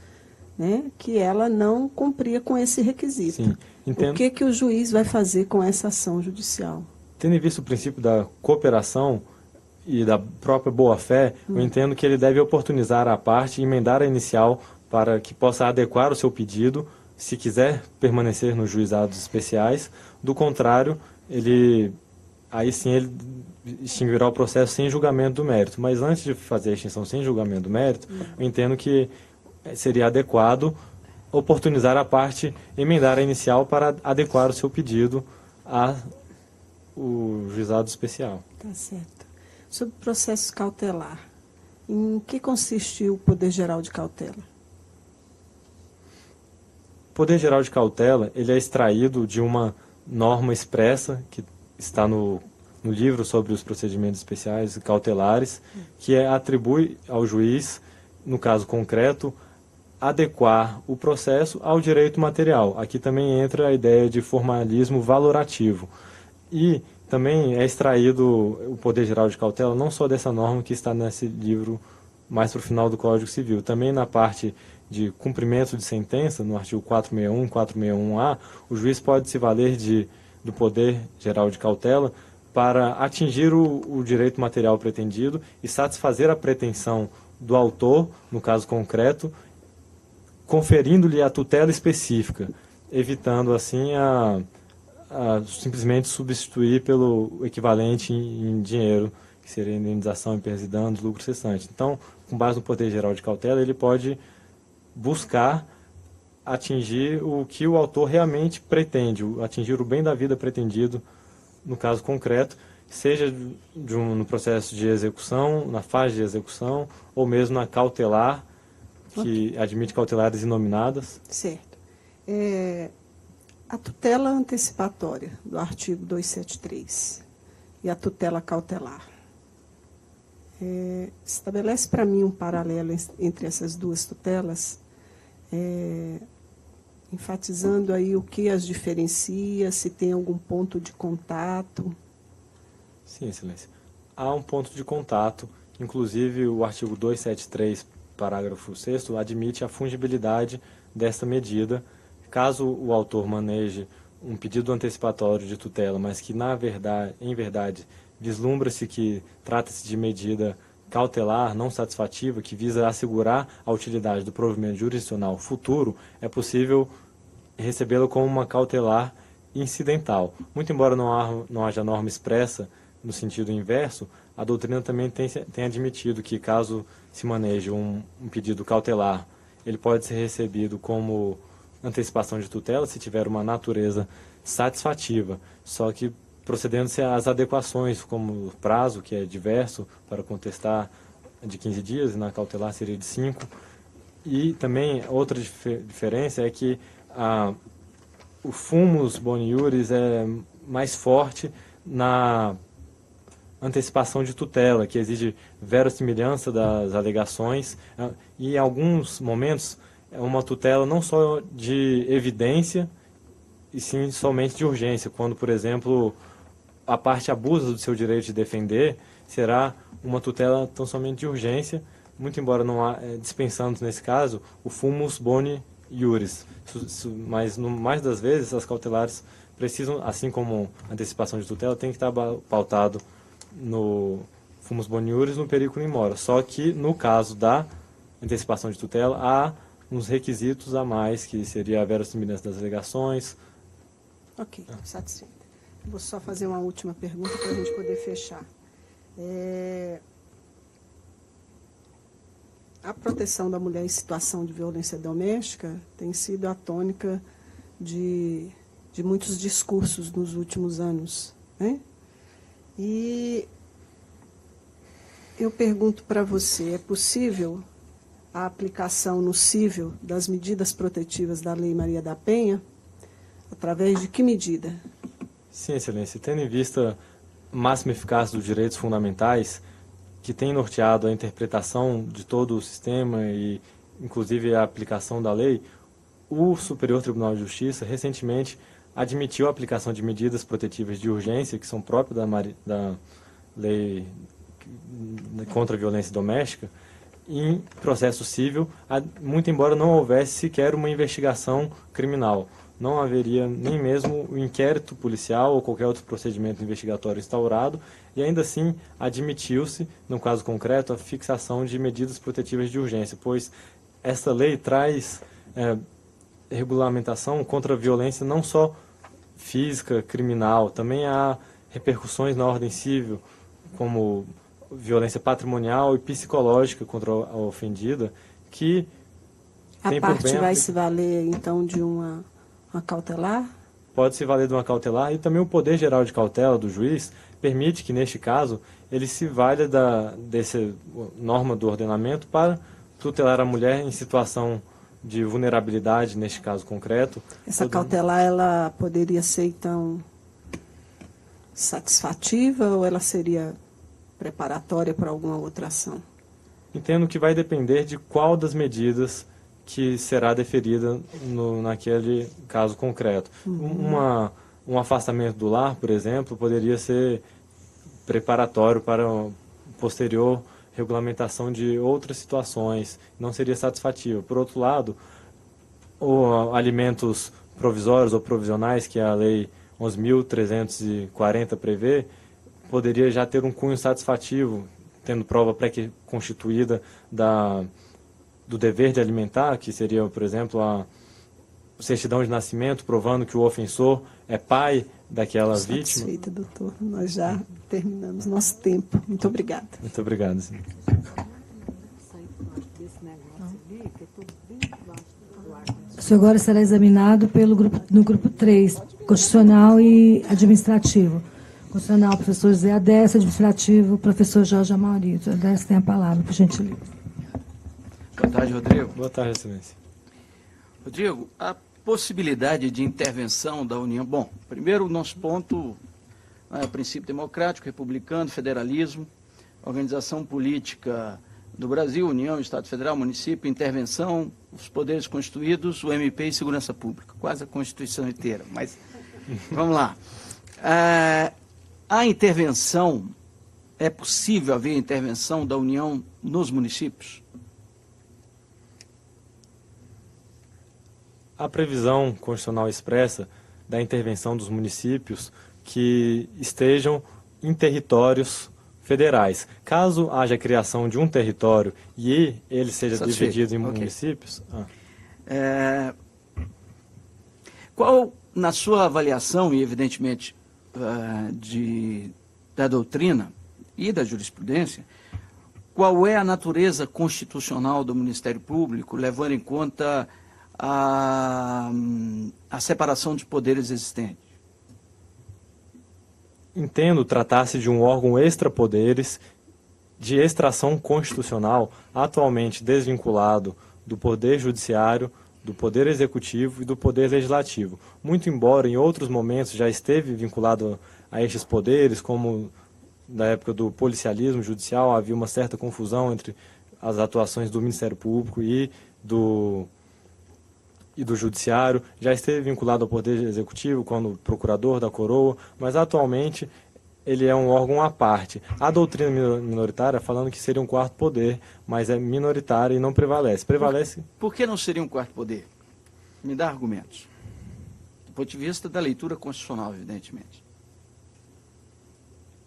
né, que ela não cumpria com esse requisito. Sim, entendo. O que o juiz vai fazer com essa ação judicial? Tendo em vista o princípio da cooperação e da própria boa-fé, eu entendo que ele deve oportunizar a parte e emendar a inicial para que possa adequar o seu pedido, se quiser permanecer nos juizados especiais. Do contrário, aí sim ele extinguirá o processo sem julgamento do mérito. Mas antes de fazer a extinção sem julgamento do mérito, eu entendo que seria adequado oportunizar a parte, emendar a inicial para adequar o seu pedido ao juizado especial. Tá certo. Sobre o processo cautelar, em que consiste o poder geral de cautela? O poder geral de cautela ele é extraído de uma norma expressa que está no livro sobre os procedimentos especiais e cautelares, que atribui ao juiz, no caso concreto, adequar o processo ao direito material. Aqui também entra a ideia de formalismo valorativo. E também é extraído o poder geral de cautela não só dessa norma que está nesse livro mais para o final do Código Civil, também na parte de cumprimento de sentença, no artigo 461, 461A, o juiz pode se valer do poder geral de cautela para atingir o direito material pretendido e satisfazer a pretensão do autor, no caso concreto, conferindo-lhe a tutela específica, evitando assim a simplesmente substituir pelo equivalente em dinheiro, que seria indenização, perdas e danos, lucro cessante. Então, com base no poder geral de cautela, ele pode buscar atingir o que o autor realmente pretende, atingir o bem da vida pretendido, no caso concreto, seja no processo de execução, na fase de execução, ou mesmo na cautelar, que admite cautelares inominadas. Certo. A tutela antecipatória do artigo 273 e a tutela cautelar. Estabelece para mim um paralelo entre essas duas tutelas, enfatizando aí o que as diferencia, se tem algum ponto de contato. Sim, Excelência. Há um ponto de contato, inclusive o artigo 273, parágrafo 6º, admite a fungibilidade desta medida, caso o autor maneje um pedido antecipatório de tutela, mas que em verdade, vislumbra-se que trata-se de medida cautelar não satisfativa, que visa assegurar a utilidade do provimento jurisdicional futuro, é possível recebê-lo como uma cautelar incidental. Muito embora não haja norma expressa no sentido inverso, a doutrina também tem admitido que, caso se maneje um pedido cautelar, ele pode ser recebido como antecipação de tutela, se tiver uma natureza satisfativa, só que procedendo-se às adequações, como o prazo, que é diverso, para contestar de 15 dias, e na cautelar seria de 5. E também outra diferença é que o fumus boni iuris é mais forte na antecipação de tutela, que exige verossimilhança das alegações, e em alguns momentos é uma tutela não só de evidência, e sim somente de urgência. Quando, por exemplo, a parte abusa do seu direito de defender, será uma tutela tão somente de urgência, muito embora não dispensando nesse caso o fumus boni iuris. Mas, no mais das vezes, as cautelares precisam, assim como a antecipação de tutela, tem que estar pautado no fumus boni iuris, no periculum in mora. Só que, no caso da antecipação de tutela, há uns requisitos a mais, que seria a verossimilhança das alegações. Ok, satisfeito. Vou só fazer uma última pergunta para a gente poder fechar. A proteção da mulher em situação de violência doméstica tem sido a tônica de muitos discursos nos últimos anos, né? E eu pergunto para você, é possível a aplicação no cível das medidas protetivas da Lei Maria da Penha? Através de que medida? Sim, Excelência. Tendo em vista a máxima eficácia dos direitos fundamentais, que tem norteado a interpretação de todo o sistema e, inclusive, a aplicação da lei, o Superior Tribunal de Justiça, recentemente, admitiu a aplicação de medidas protetivas de urgência, que são próprias da lei contra a violência doméstica, em processo civil, muito embora não houvesse sequer uma investigação criminal. Não haveria nem mesmo o inquérito policial ou qualquer outro procedimento investigatório instaurado, e ainda assim admitiu-se, no caso concreto, a fixação de medidas protetivas de urgência, pois esta lei traz regulamentação contra a violência não só física, criminal, também há repercussões na ordem civil, como violência patrimonial e psicológica contra a ofendida, que a parte vai se valer, então, de uma cautelar? Pode se valer de uma cautelar, e também o poder geral de cautela do juiz permite que, neste caso, ele se valha dessa norma do ordenamento para tutelar a mulher em situação de vulnerabilidade, neste caso concreto. Essa cautelar, ela poderia ser, então, satisfativa ou ela seria preparatória para alguma outra ação? Entendo que vai depender de qual das medidas que será deferida naquele caso concreto. Um afastamento do lar, por exemplo, poderia ser preparatório para posterior regulamentação de outras situações, não seria satisfativa. Por outro lado, alimentos provisórios ou provisionais, que a Lei 11.340 prevê, poderia já ter um cunho satisfativo, tendo prova pré-constituída do dever de alimentar, que seria, por exemplo, a certidão de nascimento, provando que o ofensor é pai daquela vítima. Satisfeita, doutor. Nós já terminamos nosso tempo. Muito obrigada. Muito obrigado, senhor. O senhor agora será examinado no grupo 3, Constitucional e Administrativo. Constitucional, professor José Adécio, Administrativo, professor Jorge Amauri. O Adécio tem a palavra, por gentileza. Boa tarde, Rodrigo. Boa tarde, excelência. Rodrigo, a possibilidade de intervenção da União... Bom, primeiro o nosso ponto é o princípio democrático, republicano, federalismo, organização política do Brasil, União, Estado Federal, município, intervenção, os poderes constituídos, o MP e segurança pública. Quase a Constituição inteira, mas vamos lá. A intervenção, é possível haver intervenção da União nos municípios? A previsão constitucional expressa da intervenção dos municípios que estejam em territórios federais. Caso haja a criação de um território e ele seja dividido em municípios... Qual, na sua avaliação, e evidentemente da doutrina e da jurisprudência, qual é a natureza constitucional do Ministério Público, levando em conta a separação dos poderes existentes? Entendo tratar-se de um órgão extrapoderes de extração constitucional, atualmente desvinculado do Poder Judiciário, do Poder Executivo e do Poder Legislativo. Muito embora em outros momentos já esteve vinculado a estes poderes, como na época do policialismo judicial, havia uma certa confusão entre as atuações do Ministério Público e do Judiciário, já esteve vinculado ao Poder Executivo quando procurador da Coroa, mas atualmente ele é um órgão à parte. A doutrina minoritária falando que seria um quarto poder, mas é minoritária e não prevalece. Por que não seria um quarto poder? Me dá argumentos. Do ponto de vista da leitura constitucional, evidentemente.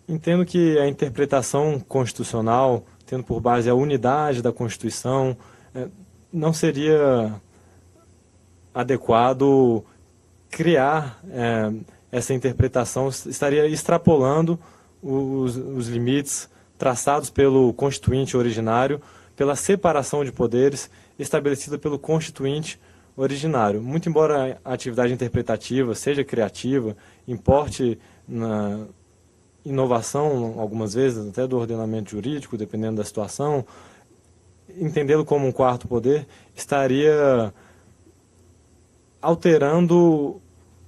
Entendo que a interpretação constitucional, tendo por base a unidade da Constituição, não seria adequado criar essa interpretação, estaria extrapolando os limites traçados pelo Constituinte originário, pela separação de poderes estabelecida pelo Constituinte originário. Muito embora a atividade interpretativa seja criativa, importe na inovação, algumas vezes, até do ordenamento jurídico, dependendo da situação, entendê-lo como um quarto poder estaria alterando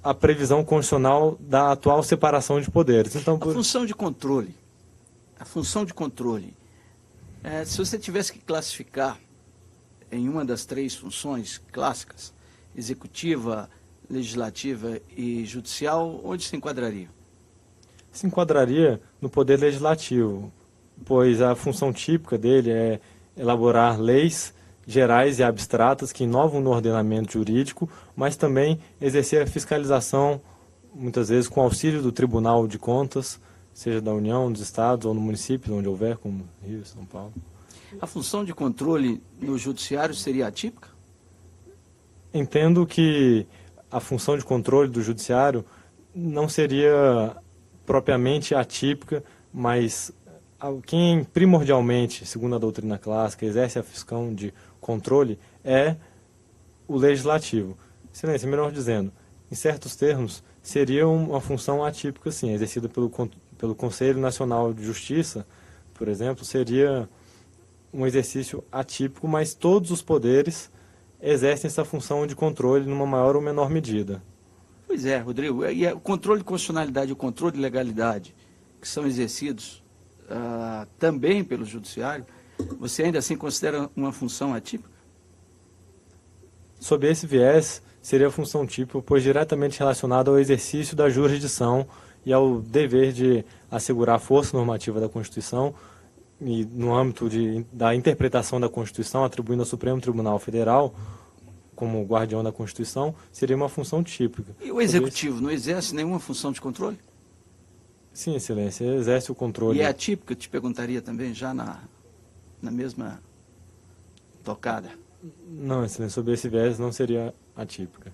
a previsão constitucional da atual separação de poderes. Então, a função de controle, se você tivesse que classificar em uma das três funções clássicas, executiva, legislativa e judicial, onde se enquadraria? Se enquadraria no poder legislativo, pois a função típica dele é elaborar leis gerais e abstratas que inovam no ordenamento jurídico, mas também exercer a fiscalização, muitas vezes com auxílio do Tribunal de Contas, seja da União, dos Estados ou no município, onde houver, como Rio, São Paulo. A função de controle no judiciário seria atípica? Entendo que a função de controle do judiciário não seria propriamente atípica, mas quem primordialmente, segundo a doutrina clássica, exerce a função de controle é o legislativo. Excelência, melhor dizendo, em certos termos, seria uma função atípica, sim, exercida pelo Conselho Nacional de Justiça, por exemplo, seria um exercício atípico, mas todos os poderes exercem essa função de controle numa maior ou menor medida. Pois é, Rodrigo. E o controle de constitucionalidade e o controle de legalidade, que são exercidos também pelo Judiciário, você ainda assim considera uma função atípica? Sob esse viés, seria a função típica, pois diretamente relacionada ao exercício da jurisdição e ao dever de assegurar a força normativa da Constituição e no âmbito da interpretação da Constituição, atribuindo ao Supremo Tribunal Federal, como guardião da Constituição, seria uma função típica. E o Executivo não exerce nenhuma função de controle? Sim, Excelência, exerce o controle. E é atípica, eu te perguntaria também, já na mesma tocada. Não, Excelência, sob esse viés não seria atípica.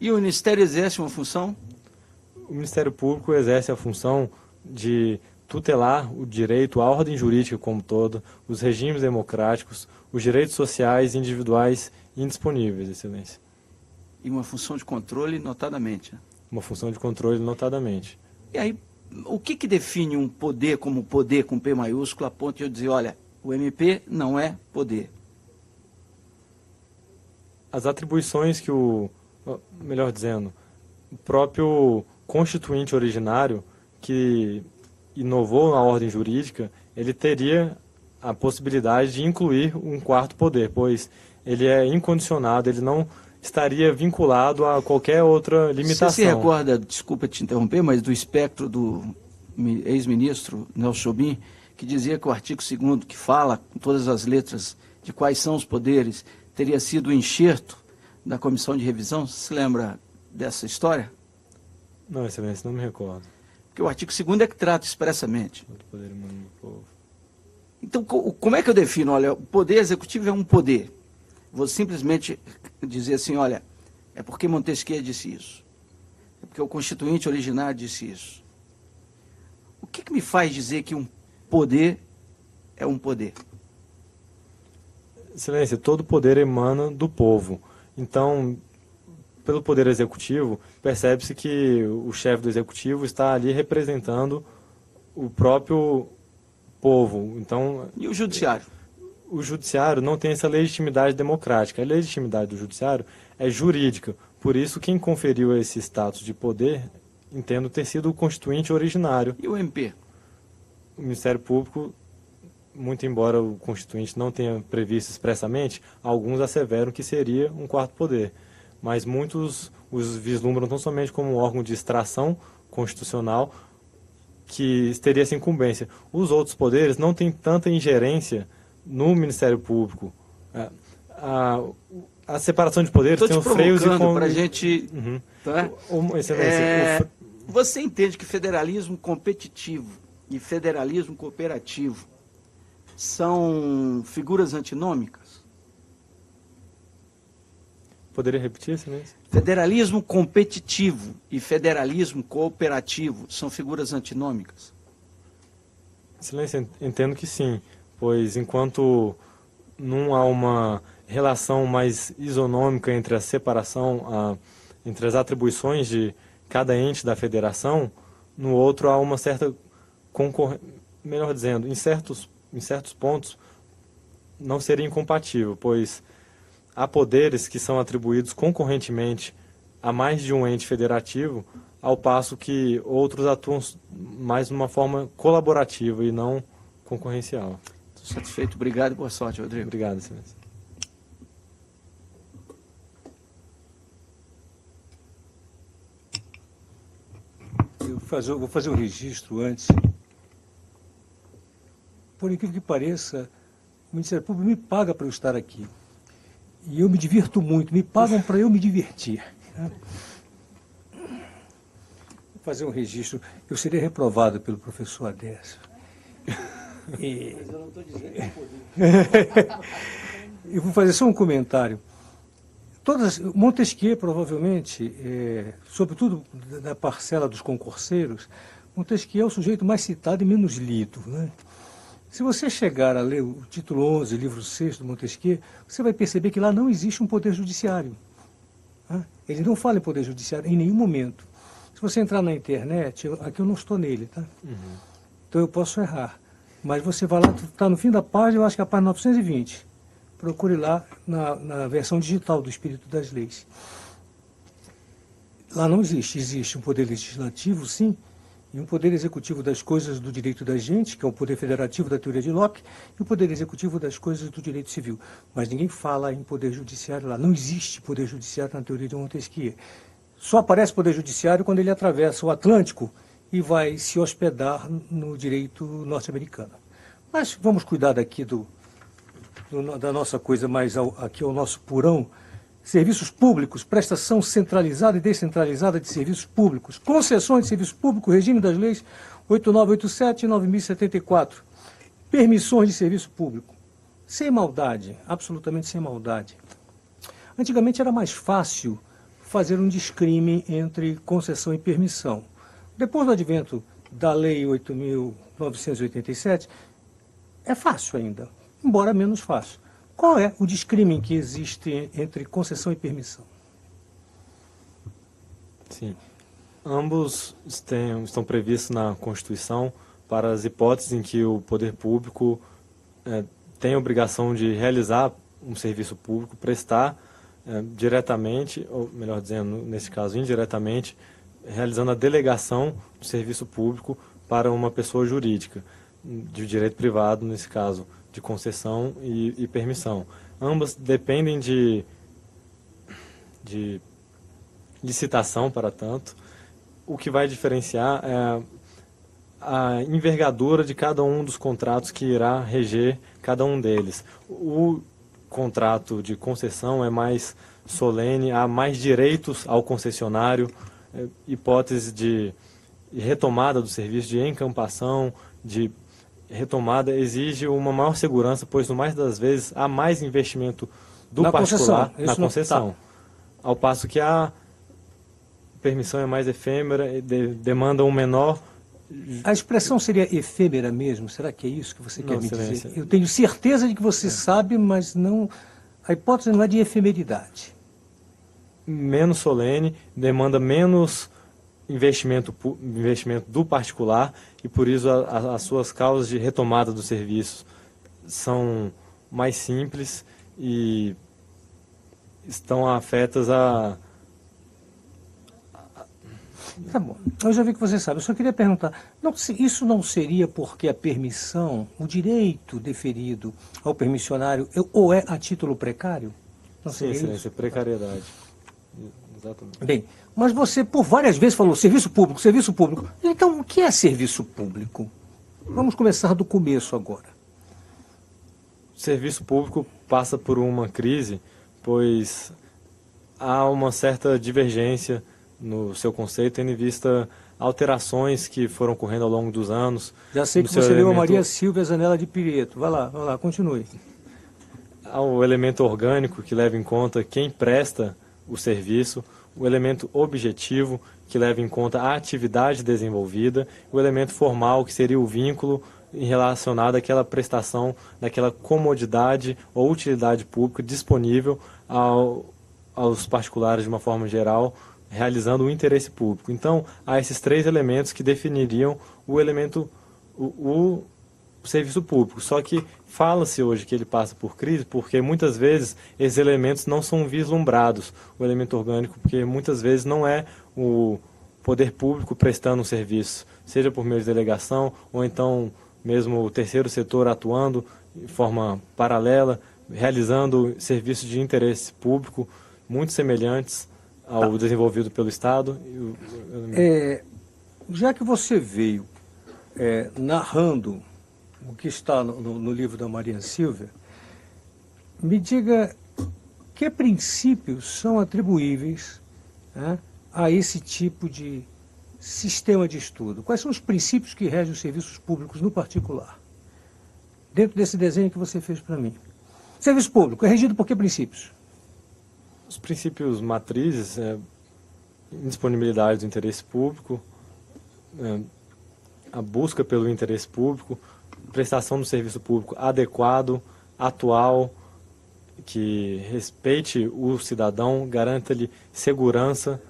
E o Ministério exerce uma função? O Ministério Público exerce a função de tutelar o direito à ordem jurídica como todo, os regimes democráticos, os direitos sociais e individuais indisponíveis, Excelência. E uma função de controle, notadamente. Uma função de controle, notadamente. E aí, o que define um poder como poder com P maiúsculo, a ponto de eu dizer, olha, o MP não é poder? As atribuições que melhor dizendo, o próprio constituinte originário que inovou na ordem jurídica, ele teria a possibilidade de incluir um quarto poder, pois ele é incondicionado, ele não estaria vinculado a qualquer outra limitação. Você se recorda, desculpa te interromper, mas do espectro do ex-ministro Nelson Jobim, que dizia que o artigo 2º, que fala com todas as letras de quais são os poderes, teria sido o enxerto da comissão de revisão? Você se lembra dessa história? Não, Excelência, não me recordo. Porque o artigo 2º é que trata expressamente. Do poder humano do povo. Então, como é que eu defino? Olha, o poder executivo é um poder. Vou simplesmente dizer assim, olha, é porque Montesquieu disse isso. É porque o constituinte originário disse isso. O que me faz dizer que um poder é um poder? Excelência, todo poder emana do povo. Então, pelo poder executivo, percebe-se que o chefe do executivo está ali representando o próprio povo. Então, e o judiciário? O judiciário não tem essa legitimidade democrática. A legitimidade do judiciário é jurídica. Por isso, quem conferiu esse status de poder, entendo ter sido o constituinte originário. E o MP? O Ministério Público, muito embora o constituinte não tenha previsto expressamente, alguns asseveram que seria um quarto poder. Mas muitos os vislumbram tão somente como um órgão de extração constitucional que teria essa incumbência. Os poderes não têm tanta ingerência no Ministério Público. A separação de poderes tem os freios e para a gente... Uhum. Tá? Você entende que federalismo competitivo e federalismo cooperativo são figuras antinômicas? Poderia repetir, Excelência? Federalismo competitivo e federalismo cooperativo são figuras antinômicas? Excelência, entendo que sim, pois enquanto não há uma relação mais isonômica entre a separação, entre as atribuições de cada ente da federação, no outro há uma certa concorrência, melhor dizendo, em certos pontos não seria incompatível, pois há poderes que são atribuídos concorrentemente a mais de um ente federativo, ao passo que outros atuam mais de uma forma colaborativa e não concorrencial. Estou satisfeito. Obrigado e boa sorte, Rodrigo. Obrigado, Excelência. Eu vou fazer um registro antes. Por incrível que pareça, o Ministério Público me paga para eu estar aqui. E eu me divirto muito, me pagam para eu me divertir. Né? Vou fazer um registro. Eu serei reprovado pelo professor Adécio. Mas eu não estou dizendo que eu vou fazer só um comentário. Montesquieu, provavelmente, sobretudo na parcela dos concurseiros, Montesquieu é o sujeito mais citado e menos lido, né? Se você chegar a ler o título 11, livro 6 do Montesquieu, você vai perceber que lá não existe um poder judiciário. Né? Ele não fala em poder judiciário em nenhum momento. Se você entrar na internet, aqui eu não estou nele, tá? Então eu posso errar. Mas você vai lá, está no fim da página, eu acho que é a página 920. Procure lá na versão digital do Espírito das Leis. Lá não existe. Existe um poder legislativo, sim, e um poder executivo das coisas do direito da gente, que é o poder federativo da teoria de Locke, e o poder executivo das coisas do direito civil. Mas ninguém fala em poder judiciário lá. Não existe poder judiciário na teoria de Montesquieu. Só aparece poder judiciário quando ele atravessa o Atlântico e vai se hospedar no direito norte-americano. Mas vamos cuidar daqui da nossa coisa mais aqui ao nosso purão. Serviços públicos, prestação centralizada e descentralizada de serviços públicos, concessões de serviço público, regime das leis 8987 e 9074, permissões de serviço público, sem maldade, absolutamente sem maldade. Antigamente era mais fácil fazer um discrime entre concessão e permissão. Depois do advento da Lei 8.987, é fácil ainda, embora menos fácil. Qual é o discrimen que existe entre concessão e permissão? Sim. Ambos estão previstos na Constituição para as hipóteses em que o poder público tem a obrigação de realizar um serviço público, prestar diretamente, ou melhor dizendo, nesse caso indiretamente, realizando a delegação do serviço público para uma pessoa jurídica, de direito privado, nesse caso, de concessão e permissão. Ambas dependem de licitação, para tanto. O que vai diferenciar é a envergadura de cada um dos contratos que irá reger cada um deles. O contrato de concessão é mais solene, há mais direitos ao concessionário, hipótese de retomada do serviço, de encampação, de retomada exige uma maior segurança, pois no mais das vezes há mais investimento do particular na concessão. Ao passo que a permissão é mais efêmera e demanda um menor... A expressão seria efêmera mesmo? Será que é isso que você quer me dizer? Excelência. Eu tenho certeza de que você sabe, mas não... A hipótese não é de efemeridade. Menos solene, demanda menos investimento do particular e por isso as suas causas de retomada do serviço são mais simples e estão afetas a... Tá bom, eu já vi que você sabe. Eu só queria perguntar, isso não seria porque a permissão, o direito deferido ao permissionário, ou é a título precário? Não Sim, seria excelência, precariedade. Exatamente. Bem, mas você por várias vezes falou serviço público, serviço público. Então, o que é serviço público? Vamos começar do começo agora. O serviço público passa por uma crise, pois há uma certa divergência no seu conceito, tendo em vista alterações que foram ocorrendo ao longo dos anos. Já sei que você leu a Maria Silvia Zanella de Pireto. Vai lá, continue. Há o elemento orgânico, que leva em conta quem presta o serviço, o elemento objetivo, que leva em conta a atividade desenvolvida, o elemento formal, que seria o vínculo relacionado àquela prestação, daquela comodidade ou utilidade pública disponível aos particulares de uma forma geral, realizando o interesse público. Então, há esses três elementos que definiriam o elemento, o serviço público. Só que fala-se hoje que ele passa por crise porque muitas vezes esses elementos não são vislumbrados. O elemento orgânico, porque muitas vezes não é o poder público prestando um serviço, seja por meio de delegação ou então mesmo o terceiro setor atuando de forma paralela, realizando serviços de interesse público muito semelhantes ao desenvolvido pelo Estado. Já que você veio narrando o que está no livro da Maria Silvia, me diga que princípios são atribuíveis a esse tipo de sistema de estudo. Quais são os princípios que regem os serviços públicos no particular? Dentro desse desenho que você fez para mim. Serviço público é regido por que princípios? Os princípios matrizes, indisponibilidade do interesse público, a busca pelo interesse público, prestação do serviço público adequado, atual, que respeite o cidadão, garanta-lhe segurança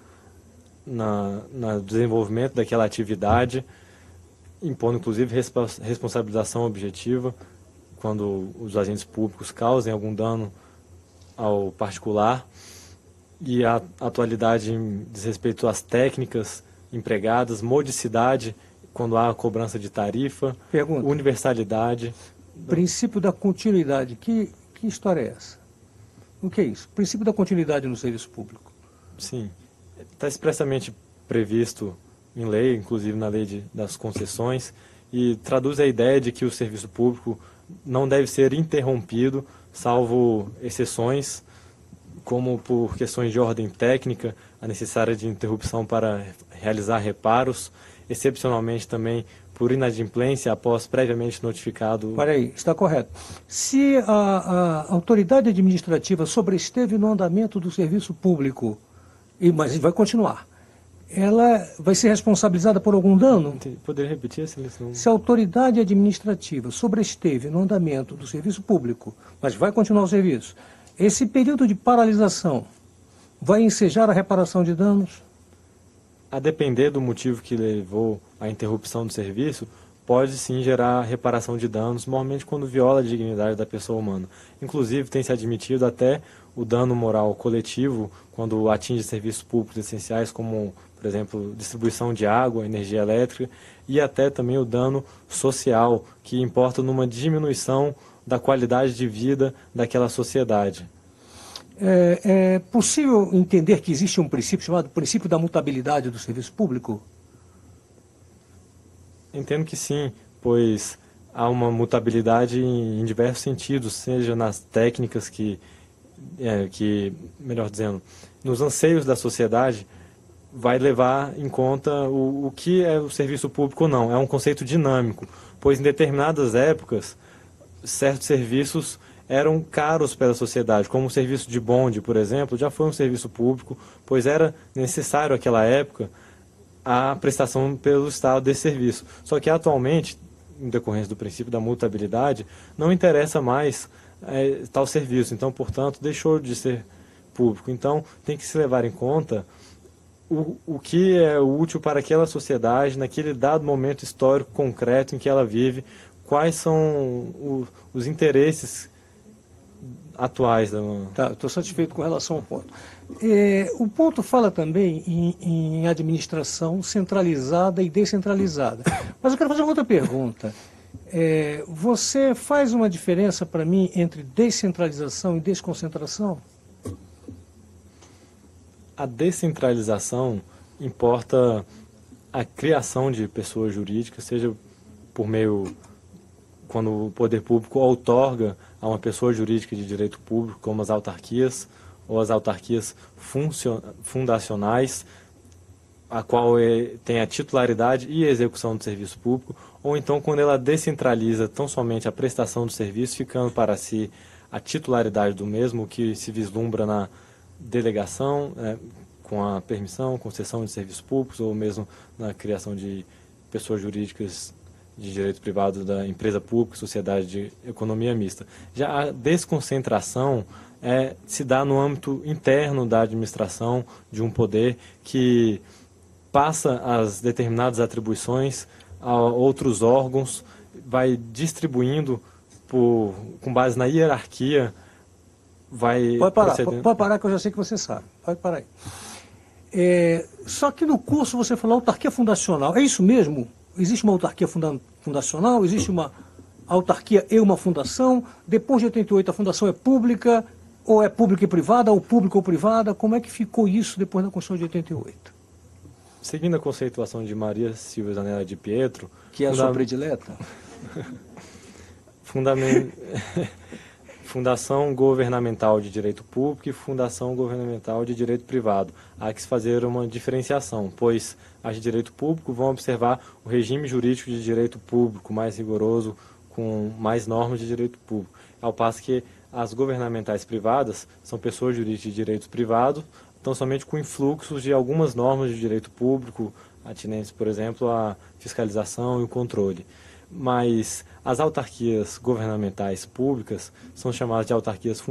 no desenvolvimento daquela atividade, impondo inclusive responsabilização objetiva quando os agentes públicos causem algum dano ao particular, e a atualidade diz respeito às técnicas empregadas, modicidade quando há cobrança de tarifa, Pergunta. universalidade. Princípio da continuidade. Que história é essa? O que é isso? Princípio da continuidade no serviço público. Sim, está expressamente previsto em lei, inclusive na lei das concessões, e traduz a ideia de que o serviço público não deve ser interrompido, salvo exceções, como por questões de ordem técnica, a necessária de interrupção para realizar reparos, excepcionalmente também por inadimplência após previamente notificado. Para aí, está correto. Se a autoridade administrativa sobreesteve no andamento do serviço público, mas vai continuar, ela vai ser responsabilizada por algum dano? Poderia repetir essa lição? Se a autoridade administrativa sobreesteve no andamento do serviço público, mas vai continuar o serviço, esse período de paralisação vai ensejar a reparação de danos? A depender do motivo que levou à interrupção do serviço, pode sim gerar reparação de danos, normalmente quando viola a dignidade da pessoa humana. Inclusive, tem se admitido até o dano moral coletivo, quando atinge serviços públicos essenciais, como, por exemplo, distribuição de água, energia elétrica, e até também o dano social, que importa numa diminuição da qualidade de vida daquela sociedade. É possível entender que existe um princípio chamado princípio da mutabilidade do serviço público? Entendo que sim, pois há uma mutabilidade em diversos sentidos, seja nas técnicas melhor dizendo, nos anseios da sociedade, vai levar em conta o que é o serviço público ou não. É um conceito dinâmico, pois em determinadas épocas, certos serviços eram caros pela sociedade, como o serviço de bonde, por exemplo, já foi um serviço público, pois era necessário naquela época a prestação pelo Estado desse serviço. Só que atualmente, em decorrência do princípio da mutabilidade, não interessa mais tal serviço, então, portanto, deixou de ser público. Então, tem que se levar em conta o que é útil para aquela sociedade, naquele dado momento histórico concreto em que ela vive, quais são os interesses atuais. Tá, estou satisfeito com relação ao ponto. O ponto fala também em administração centralizada e descentralizada. Mas eu quero fazer uma outra pergunta. Você faz uma diferença para mim entre descentralização e desconcentração? A descentralização importa a criação de pessoas jurídicas, seja por meio, quando o poder público outorga a uma pessoa jurídica de direito público, como as autarquias, ou as autarquias fundacionais, a qual tem a titularidade e a execução do serviço público, ou então quando ela descentraliza tão somente a prestação do serviço, ficando para si a titularidade do mesmo, que se vislumbra na delegação, com a permissão, concessão de serviços públicos, ou mesmo na criação de pessoas jurídicas de direito privado da empresa pública, sociedade de economia mista. Já a desconcentração se dá no âmbito interno da administração de um poder que passa as determinadas atribuições a outros órgãos, vai distribuindo com base na hierarquia, vai pode parar que eu já sei que você sabe. Pode parar aí. Só que no curso você falou autarquia fundacional. É isso mesmo? Existe uma autarquia fundacional? Existe uma autarquia e uma fundação? Depois de 88 a fundação é pública, ou é pública e privada, ou pública ou privada? Como é que ficou isso depois da Constituição de 88? Seguindo a conceituação de Maria Silvia Zanella de Pietro... Que é a sua predileta? Fundação Governamental de Direito Público e Fundação Governamental de Direito Privado. Há que se fazer uma diferenciação, pois as de direito público vão observar o regime jurídico de direito público mais rigoroso, com mais normas de direito público, ao passo que as governamentais privadas são pessoas jurídicas de direito privado, então somente com influxos de algumas normas de direito público, atinentes, por exemplo, à fiscalização e o controle. Mas as autarquias governamentais públicas são chamadas de autarquias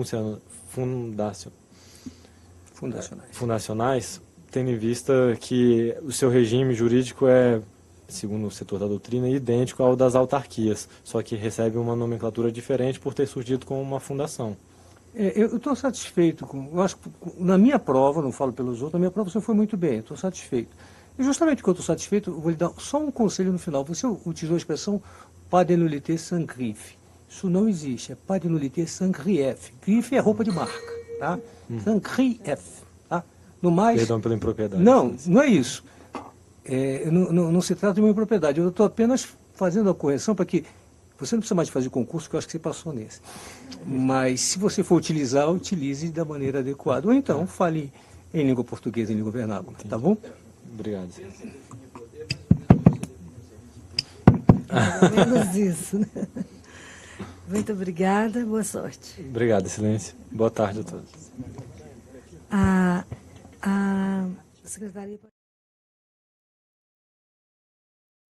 fundacionais, tendo em vista que o seu regime jurídico é, segundo o setor da doutrina, idêntico ao das autarquias, só que recebe uma nomenclatura diferente por ter surgido como uma fundação. Eu estou satisfeito com. Eu acho que na minha prova, não falo pelos outros, na minha prova você foi muito bem, estou satisfeito. E justamente porque eu estou satisfeito, eu vou lhe dar só um conselho no final. Você utilizou a expressão pas de nullité sans griffe. Isso não existe, é pas de nullité sans grief. Grife é roupa de marca, tá? Sans grief, tá? No mais. Perdão pela impropriedade. Não é isso. Não se trata de uma impropriedade. Eu estou apenas fazendo a correção para que você não precisa mais de fazer concurso, que eu acho que você passou nesse. Mas se você for utilizar, utilize da maneira adequada. Ou então, fale em língua portuguesa, em língua vernácula. Tá bom? Obrigado. Menos isso, né? Muito obrigada, boa sorte. Obrigado, Excelência. Boa tarde a todos. A secretaria...